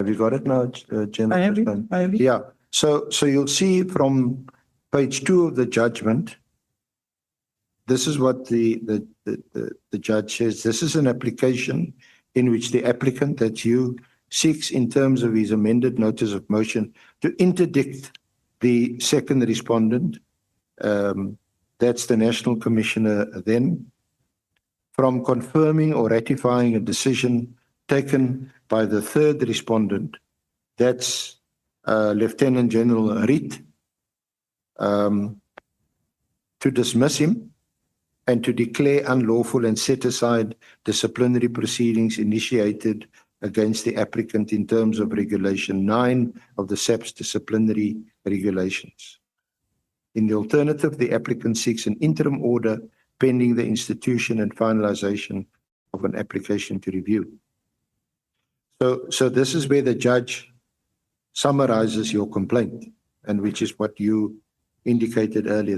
you got it now, General? I have it. President? I have it. Yeah, so you'll see from page 2 of the judgment, this is what the judge says. This is an application in which the applicant, that you, seeks in terms of his amended notice of motion to interdict the second respondent, that's the National Commissioner then, from confirming or ratifying a decision taken by the third respondent, that's Lieutenant General Reed, to dismiss him and to declare unlawful and set aside disciplinary proceedings initiated against the applicant in terms of Regulation 9 of the SAPS disciplinary regulations. In the alternative, the applicant seeks an interim order pending the institution and finalization of an application to review. So this is where the judge summarizes your complaint, and which is what you indicated earlier.